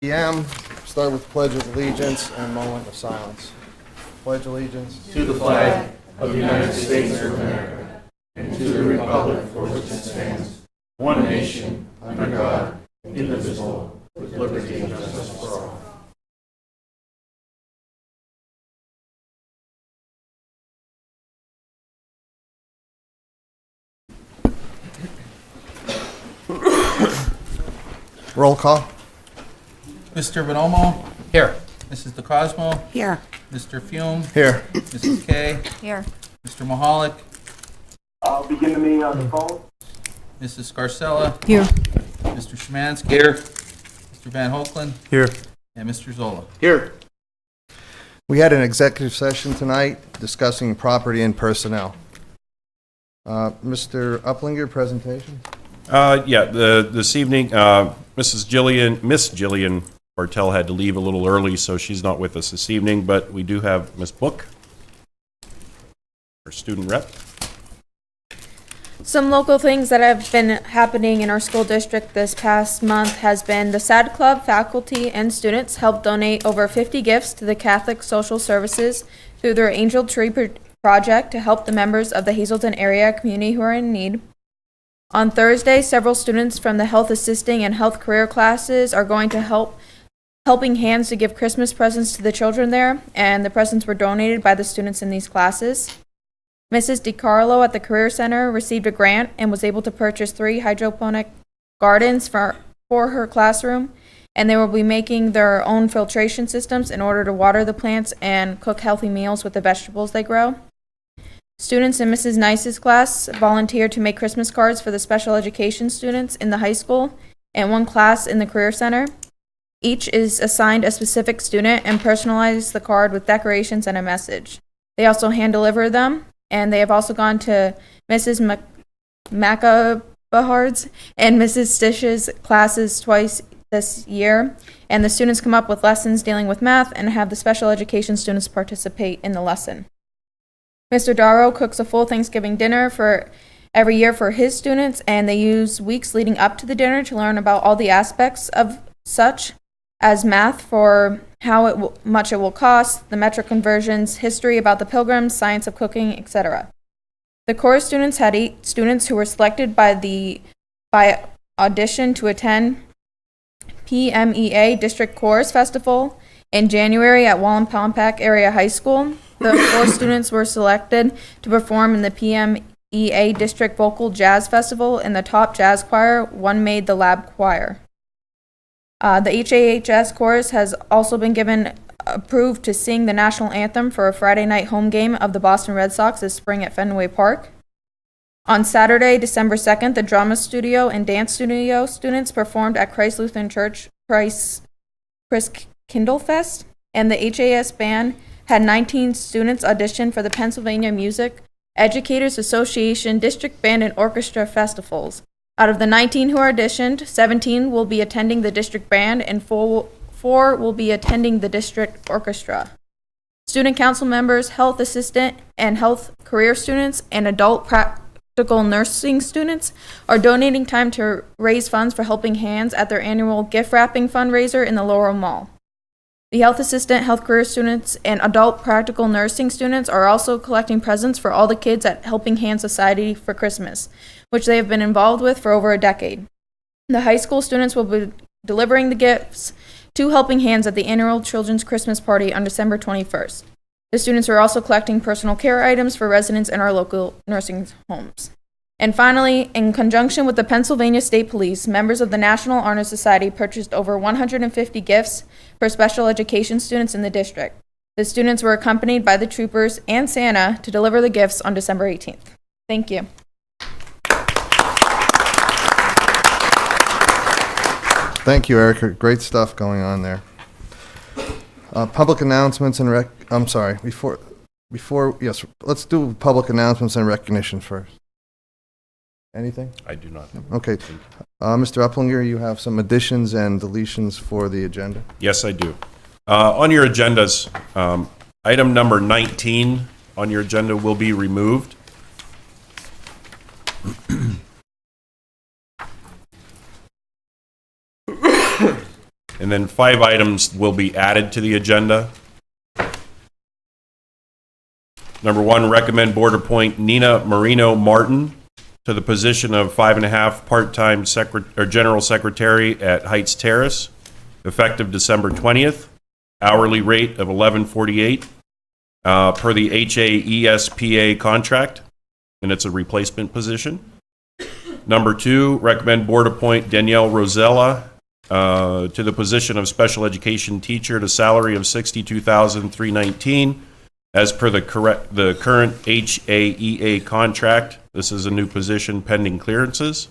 p.m. Start with Pledge of Allegiance and a moment of silence. Pledge allegiance to the flag of the United States of America and to the republic for which it stands, one nation, under God, indivisible, with liberty and justice for all. Roll call. Mr. Bonomo? Here. Mrs. DeCosmo? Here. Mr. Fume? Here. Mrs. Kay? Here. Mr. Mahalik? I'll begin the meeting on the phone. Mrs. Scarcella? Here. Mr. Szymanski? Here. Mr. Van Hoekelen? Here. And Mr. Zola? Here. We had an executive session tonight discussing property and personnel. Mr. Uplinger, presentation. This evening, Miss Jillian Bartell had to leave a little early, so she's not with us this evening, but we do have Miss Book, our student rep. Some local things that have been happening in our school district this past month has been the SAD Club faculty and students helped donate over 50 gifts to the Catholic Social Services through their Angel Tree project to help the members of the Hazleton area community who are in need. On Thursday, several students from the health assisting and health career classes are going to Helping Hands to give Christmas presents to the children there, and the presents were donated by the students in these classes. Mrs. DiCarlo at the Career Center received a grant and was able to purchase 3 hydroponic gardens for her classroom, and they will be making their own filtration systems in order to water the plants and cook healthy meals with the vegetables they grow. Students in Mrs. Nice's class volunteered to make Christmas cards for the special education students in the high school and 1 class in the Career Center. Each is assigned a specific student and personalize the card with decorations and a message. They also hand-deliver them, and they have also gone to Mrs. Macabahar's and Mrs. Stish's classes twice this year, and the students come up with lessons dealing with math and have the special education students participate in the lesson. Mr. Darrow cooks a full Thanksgiving dinner for every year for his students, and they use weeks leading up to the dinner to learn about all the aspects of such as math for how much it will cost, the metric conversions, history about the pilgrims, science of cooking, etc. The chorus students had 8 students who were selected by audition to attend PMEA District Chorus Festival in January at Wallenpaupack Area High School. The 4 students were selected to perform in the PMEA District Vocal Jazz Festival in the top jazz choir. 1 made the lab choir. The HAHS chorus has also been given approved to sing the national anthem for a Friday night home game of the Boston Red Sox this spring at Fenway Park. On Saturday, December 2nd, the drama studio and dance studio students performed at Christ Lutheran Church Chris Kindle Fest, and the HAS band had 19 students audition for the Pennsylvania Music Educators Association District Band and Orchestra Festivals. Out of the 19 who auditioned, 17 will be attending the district band and 4 will be attending the district orchestra. Student council members, health assistant and health career students, and adult practical nursing students are donating time to raise funds for Helping Hands at their annual gift wrapping fundraiser in the Laurel Mall. The health assistant, health career students, and adult practical nursing students are also collecting presents for all the kids at Helping Hands Society for Christmas, which they have been involved with for over a decade. The high school students will be delivering the gifts to Helping Hands at the annual Children's Christmas Party on December 21st. The students are also collecting personal care items for residents in our local nursing homes. And finally, in conjunction with the Pennsylvania State Police, members of the National Honor Society purchased over 150 gifts for special education students in the district. The students were accompanied by the troopers and Santa to deliver the gifts on December 18th. Thank you. Thank you, Erica. Great stuff going on there. Public announcements and yes, let's do public announcements and recognition first. Anything? I do not. Okay. Mr. Uplinger, you have some additions and deletions for the agenda. Yes, I do. On your agendas, item number 19 on your agenda will be removed. And And then 5 items will be added to the agenda. Number 1, recommend board appoint Nina Marino Martin to the position of 5.5 part-time general secretary at Heights Terrace, effective December 20th, hourly rate of $11.48 per the HASD contract, and it's a replacement position. Number 2, recommend board appoint Danielle Rosella to the position of special education teacher at a salary of $62,319 as per the current HAEA contract. This is a new position pending clearances.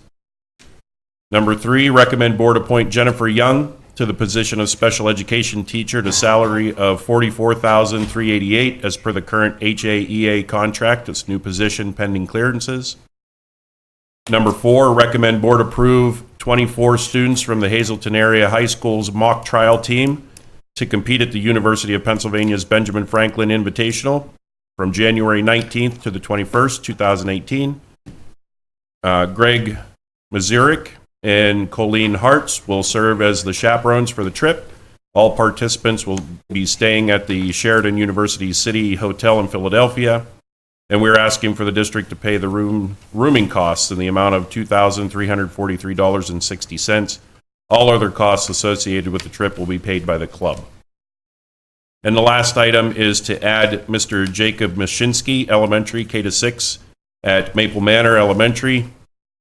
Number 3, recommend board appoint Jennifer Young to the position of special education teacher at a salary of $44,388 as per the current HAEA contract. It's a new position pending clearances. Number 4, recommend board approve 24 students from the Hazleton area high school's mock trial team to compete at the University of Pennsylvania's Benjamin Franklin Invitational from January 19th to the 21st, 2018. Greg Mazurik and Colleen Hartz will serve as the chaperones for the trip. All participants will be staying at the Sheridan University City Hotel in Philadelphia, and we're asking for the district to pay the rooming costs in the amount of $2,343.60. All other costs associated with the trip will be paid by the club. And the last item is to add Mr. Jacob Mashinsky, elementary, K-6, at Maple Manor Elementary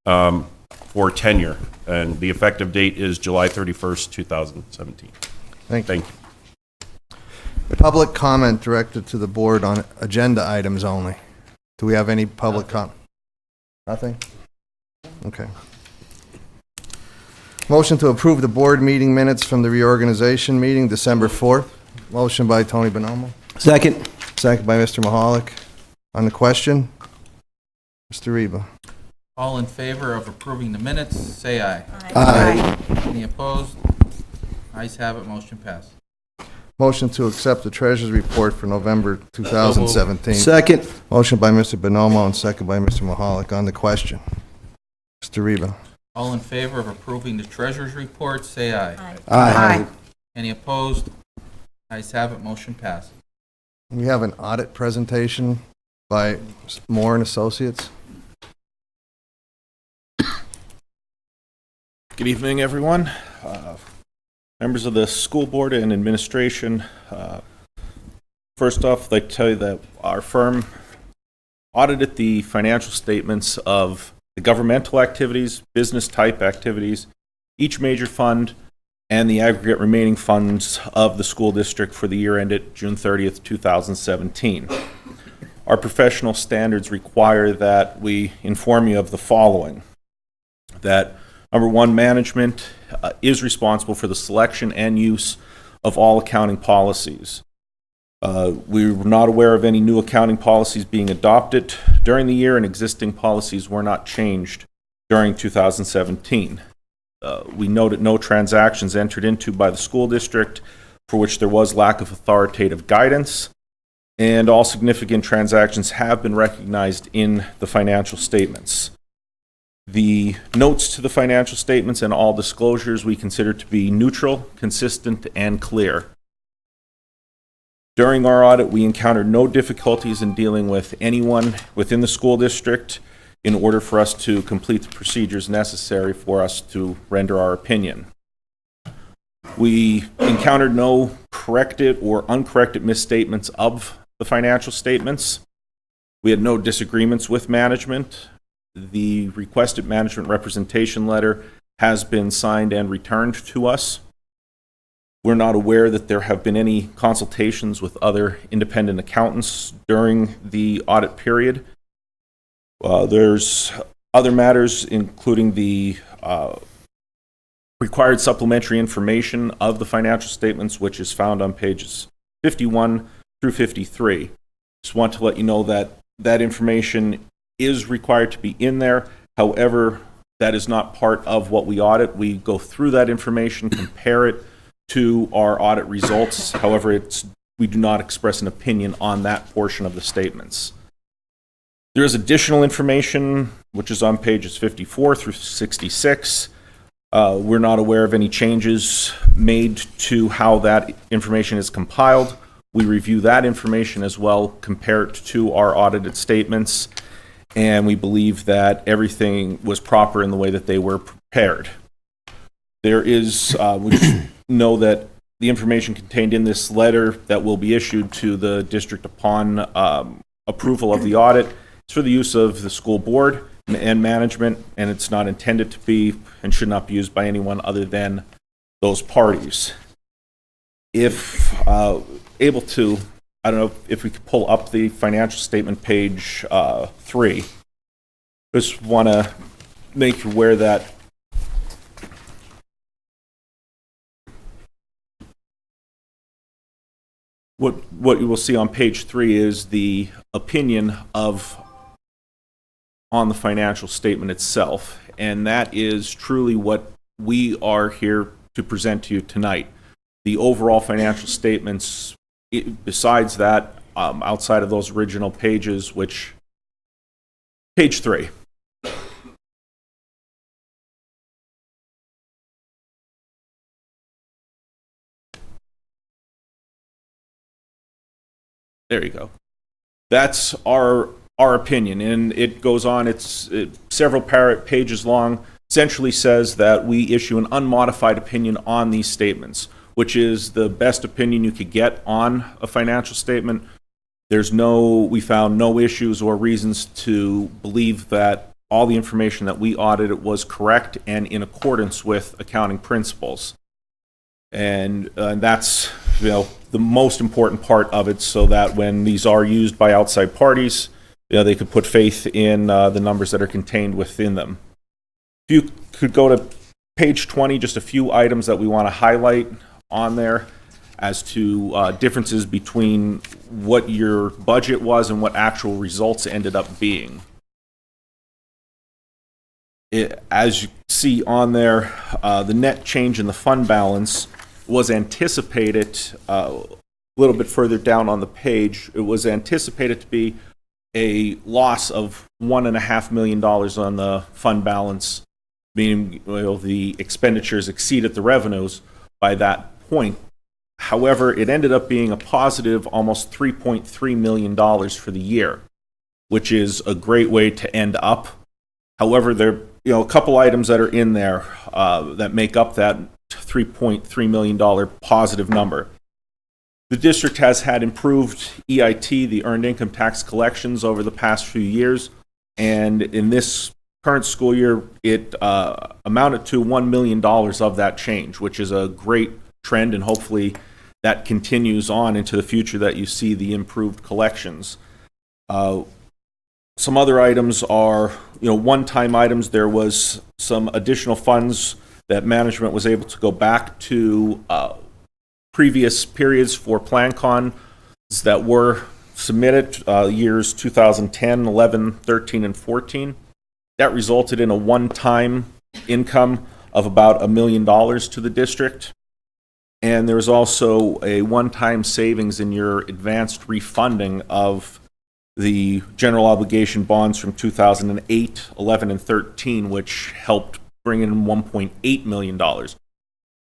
for tenure. And the effective date is July 31st, 2017. Thank you. Thank you. Public comment directed to the board on agenda items only. Do we have any public comment? Nothing? Okay. Motion to approve the board meeting minutes from the reorganization meeting, December 4th. Motion by Tony Bonomo. Second. Second by Mr. Mahalik. On the question, Mr. Reba. All in favor of approving the minutes, say aye. Aye. Any opposed? Ayes have it, motion passed. Motion to accept the treasurer's report for November 2017. Second. Motion by Mr. Bonomo and second by Mr. Mahalik. On the question, Mr. Reba. All in favor of approving the treasurer's report, say aye. Aye. Any opposed? Ayes have it, motion passed. We have an audit presentation by Moore and Associates. Good evening, everyone. Members of the school board and administration. First off, I'd like to tell you that our firm audited the financial statements of the governmental activities, business type activities, each major fund, and the aggregate remaining funds of the school district for the year ended June 30th, 2017. Our professional standards require that we inform you of the following. That number 1, management is responsible for the selection and use of all accounting policies. We were not aware of any new accounting policies being adopted during the year, and existing policies were not changed during 2017. We noted no transactions entered into by the school district for which there was lack of authoritative guidance, and all significant transactions have been recognized in the financial statements. The notes to the financial statements and all disclosures we consider to be neutral, consistent, and clear. During our audit, we encountered no difficulties in dealing with anyone within the school district in order for us to complete the procedures necessary for us to render our opinion. We encountered no corrected or uncorrected misstatements of the financial statements. We had no disagreements with management. The requested management representation letter has been signed and returned to us. We're not aware that there have been any consultations with other independent accountants during the audit period. There's other matters, including the required supplementary information of the financial statements, which is found on pages 51 through 53. Just want to let you know that that information is required to be in there. However, that is not part of what we audit. We go through that information, compare it to our audit results. However, we do not express an opinion on that portion of the statements. There is additional information, which is on pages 54 through 66, We're not aware of any changes made to how that information is compiled. We review that information as well, compare it to our audited statements, and we believe that everything was proper in the way that they were prepared. There is, we know that the information contained in this letter that will be issued to the district upon approval of the audit is for the use of the school board and management, and it's not intended to be and should not be used by anyone other than those parties. If able to, I don't know if we could pull up the financial statement page 3. Just want to make you aware that what you will see on page 3 is the opinion on the financial statement itself, and that is truly what we are here to present to you tonight. The overall financial statements, besides that, outside of those original pages, which, page 3. There you go. That's our opinion, and it goes on. It's several pages long. Essentially says that we issue an unmodified opinion on these statements, which is the best opinion you could get on a financial statement. We found no issues or reasons to believe that all the information that we audited was correct and in accordance with accounting principles. And that's, the most important part of it, so that when these are used by outside parties, they could put faith in the numbers that are contained within them. If you could go to page 20, just a few items that we want to highlight on there as to differences between what your budget was and what actual results ended up being. As you see on there, the net change in the fund balance was anticipated a little bit further down on the page. It was anticipated to be a loss of $1.5 million on the fund balance, meaning the expenditures exceeded the revenues by that point. However, it ended up being a positive almost $3.3 million for the year, which is a great way to end up. However, there a couple items that are in there that make up that $3.3 million positive number. The district has had improved EIT, the earned income tax collections, over the past few years, and in this current school year, it amounted to $1 million of that change, which is a great trend, and hopefully that continues on into the future, that you see the improved collections. Some other items are, one-time items. There was some additional funds that management was able to go back to previous periods for PlanCon that were submitted, years 2010, 11, 13, and 14. That resulted in a one-time income of about $1 million to the district. And there was also a one-time savings in your advanced refunding of the general obligation bonds from 2008, 11, and 13, which helped bring in $1.8 million.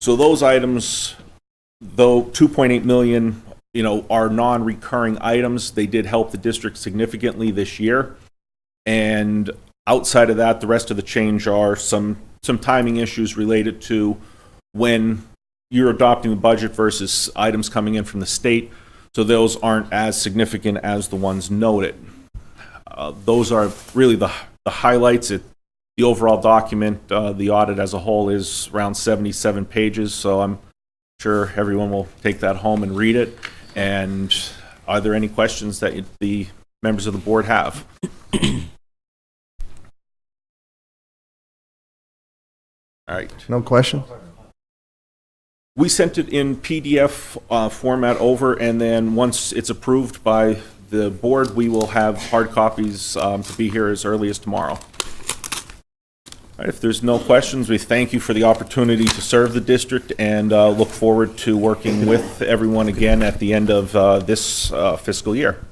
So those items, though $2.8 million, are non-recurring items, they did help the district significantly this year. And outside of that, the rest of the change are some timing issues related to when you're adopting the budget versus items coming in from the state. So those aren't as significant as the ones noted. Those are really the highlights. The overall document, the audit as a whole, is around 77 pages, so I'm sure everyone will take that home and read it. And are there any questions that the members of the board have? All right. No question? We sent it in PDF format over, and then once it's approved by the board, we will have hard copies to be here as early as tomorrow. All right, if there's no questions, we thank you for the opportunity to serve the district, and look forward to working with everyone again at the end of this fiscal year.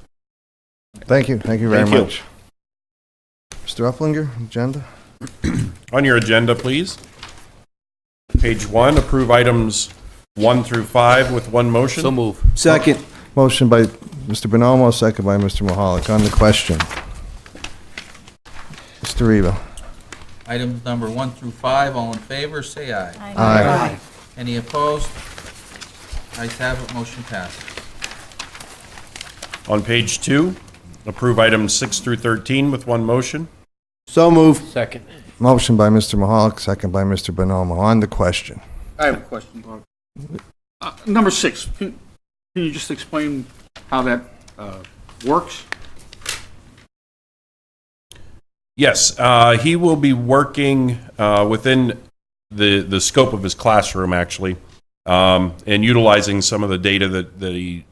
Thank you. Thank you very Thank you. much. Mr. Uplinger, agenda? On your agenda, please, Page 1, approve items 1 through 5 with one motion. So move. Second. Motion by Mr. Bonomo, second by Mr. Mahalik. On the question. Mr. Reba. Items number 1 through 5, all in favor, say aye. Aye. Any opposed? Ayes have it, motion passes. On page 2, approve items 6 through 13 with one motion. So move. Second. Motion by Mr. Mahalik, second by Mr. Bonomo. On the question. I have a question, Bob. Number 6, can you just explain how that works? Yes, he will be working within the scope of his classroom, actually, and utilizing some of the data that he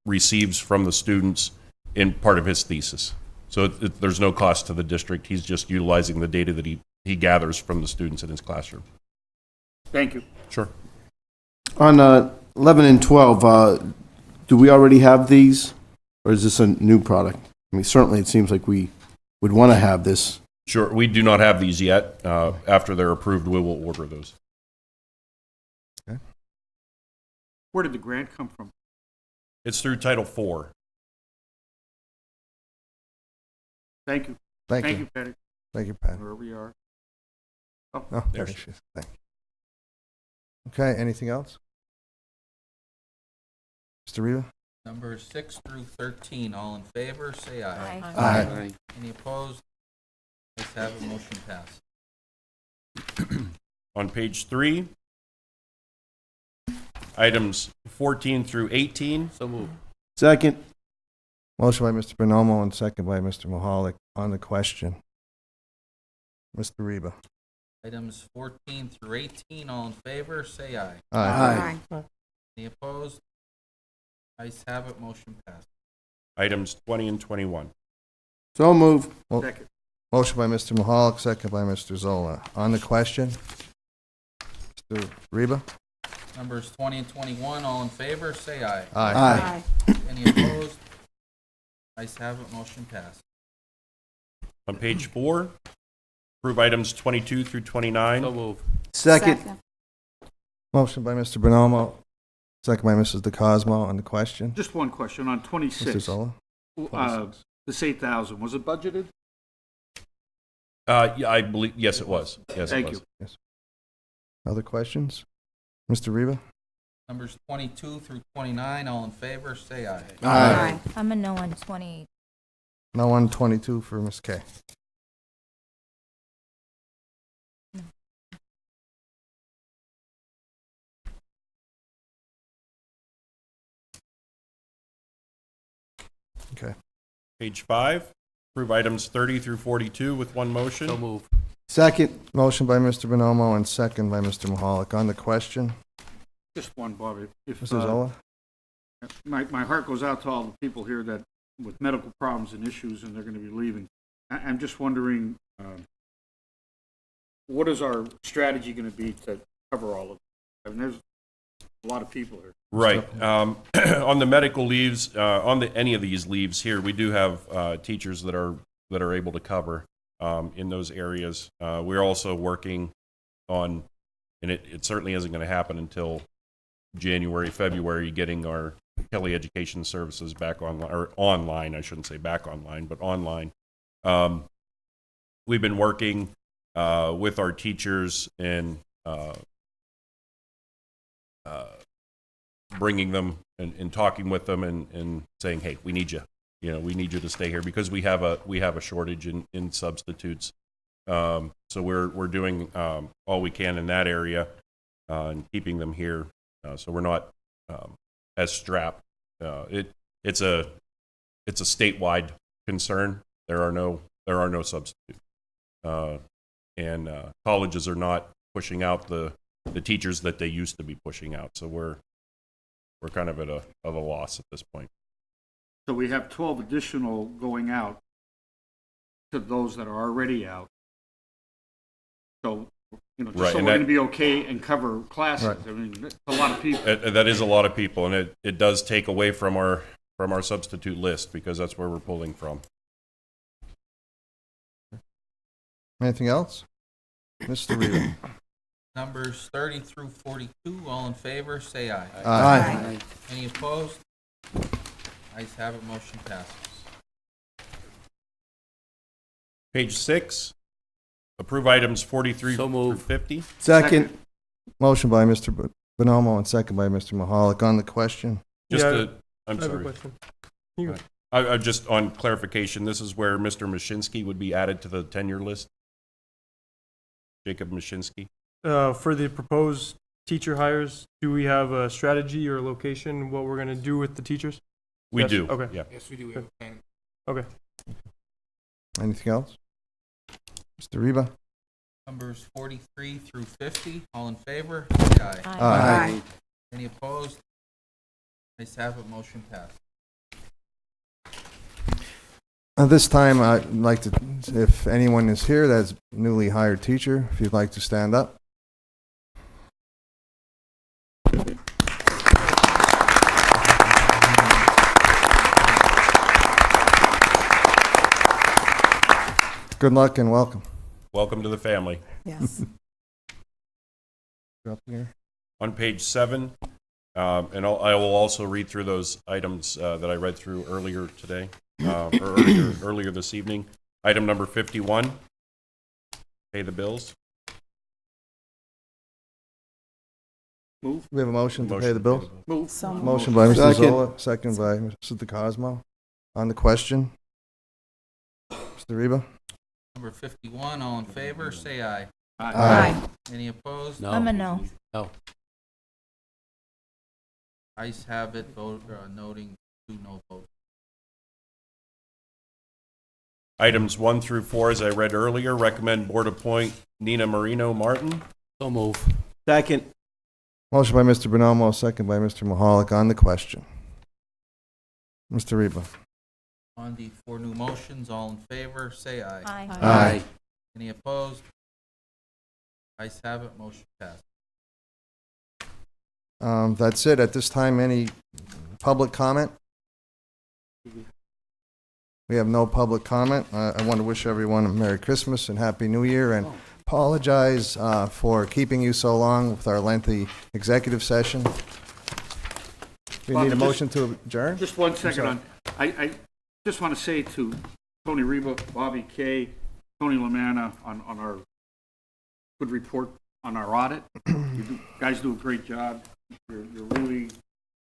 receives from the students in part of his thesis. So there's no cost to the district. He's just utilizing the data that he gathers from the students in his classroom. Thank you. Sure. On 11 and 12, do we already have these, or is this a new product? I mean, certainly it seems like we would want to have this. Sure. We do not have these yet. After they're approved, we will order those. Where did the grant come from? It's through Title IV. Thank you. Thank Thank you. you, Patty, Thank you, Pat. wherever we are. Oh, There there she she is. Thank you. Okay, anything else? Mr. Reba? Numbers 6 through 13, all in favor, say aye. Aye. Any opposed? Ayes have it, motion passed. On page 3, items 14 through 18. So move. Second. Motion by Mr. Bonomo and second by Mr. Mahalik. On the question. Mr. Reba? Items 14 through 18, all in favor, say aye. Aye. Any opposed? Ayes have it, motion passed. Items 20 and 21. So move. Second. Motion by Mr. Mahalik, second by Mr. Zola. On the question. Mr. Reba? Numbers 20 and 21, all in favor, say aye. Aye. Any opposed? Ayes have it, motion passed. On page 4, approve items 22 through 29. So move. Second. Motion by Mr. Bonomo, second by Mrs. DeCosmo. On the question. Just one question on Mr. 26. Zola? This 8,000, was it budgeted? Yeah, I believe, yes, it was. Yes, Thank it was. you. Yes. Other questions? Mr. Reba? Numbers 22 through 29, all in favor, say aye. Aye. I'm a no on 28. No on 22 for Ms. K. Okay. Page 5, approve items 30 through 42 with one motion. So move. Second. Motion by Mr. Bonomo and second by Mr. Mahalik. On the question. Just one, Bob. If, Mr. Zola? my heart goes out to all the people here that with medical problems and issues, and they're going to be leaving. I'm just wondering, what is our strategy going to be to cover all of it? I mean, there's a lot of people here. Right. On the medical leaves, any of these leaves here, we do have teachers that are able to cover in those areas. We're also working on, and it certainly isn't going to happen until January, February, getting our Kelly Education Services back online, or online, I shouldn't say back online, but online. We've been working with our teachers and bringing them and talking with them and saying, hey, we need you. You know, we need you to stay here because we have a shortage in substitutes. So we're doing all we can in that area and keeping them here. So we're not as strapped. It's a statewide concern. There are no substitutes, and colleges are not pushing out the teachers that they used to be pushing out. So we're kind of at a loss at this point. So we have 12 additional going out to those that are already out. So, just Right, so and we're that- going to be okay and cover classes. Right. I mean, that's a lot of people. That is a lot of people, and it does take away from our substitute list because that's where we're pulling from. Anything else? Mr. Reba? Numbers 30 through 42, all in favor, say aye. Aye. Any opposed? Ayes have it, motion passes. Page 6, approve items 43 So through moved. 50. Second. Motion by Mr. Bonomo and second by Mr. Mahalik. On the question, Just Yeah, to, I'm I have a sorry. question. You- I just on clarification, this is where Mr. Mashinsky would be added to the tenure list? Jacob Mashinsky? For the proposed teacher hires, do we have a strategy or location, what we're going to do with the teachers? We Yes, do, okay. yeah. Yes, we do. We have a plan. Okay. anything else? Mr. Reba? Numbers 43 through 50, all in favor, say aye. Aye. Any opposed? Ayes have it, motion passes. At this time, I'd like to, if anyone is here that's newly hired teacher, if you'd like to stand up. Good luck and welcome. Welcome to the family. Yes. Up here. On page 7, and I will also read through those items that I read through earlier today, or earlier this evening. Item number 51, pay the bills. We have a motion to pay Motion the bills. Move. So moved. Motion by Mr. Second. Zola, second by Mrs. DeCosmo. On the question, Mr. Reba? Number 51, all in favor, say aye. Aye. Any opposed? No. I'm a no. No. Ayes have it, vote, noting 2 no votes. Items 1 through 4, as I read earlier, recommend board appoint Nina Marino Martin. So move. Second. Motion by Mr. Bonomo, second by Mr. Mahalik. On the question, Mr. Reba? On the 4 new motions, all in favor, say aye. Aye. Any opposed? Ayes have it, motion passed. That's it. At this time, any public comment? We have no public comment. I want to wish everyone a Merry Christmas and Happy New Year, and apologize for keeping you so long with our lengthy executive session. We Bob, need a just- motion to adjourn? Just 1 second sorry. on, I just want to say to Tony Reba, Bobby Kay, Tony Lamanna on our good report on our audit. Guys do a great job. You're really,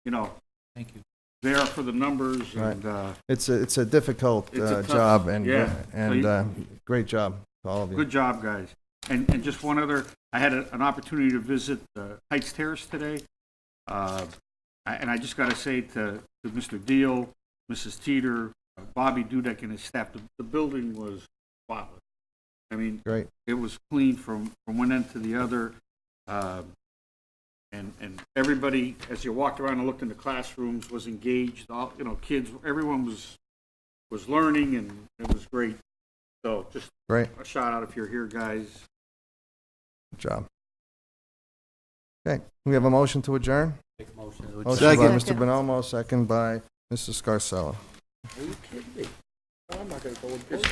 Thank you. there for the numbers and, It's a difficult It's a tough- job, and yeah. great job to all of you. good job, guys. And just one other, I had an opportunity to visit Heights Terrace today. And I just got to say to Mr. Deal, Mrs. Teeter, Bobby Dudek and his staff, the building was spotless. I mean, Great. it was clean from one end to the other. And everybody, as you walked around and looked in the classrooms, was engaged. All, kids, everyone was learning, and it was great. So just Great. a shout out if you're here, guys. Good job. Okay, we have a motion to adjourn? Make a motion. Motion by Second. Mr. Bonomo, second by Mrs. Scarcella. Are you kidding me? I'm not going to go with this.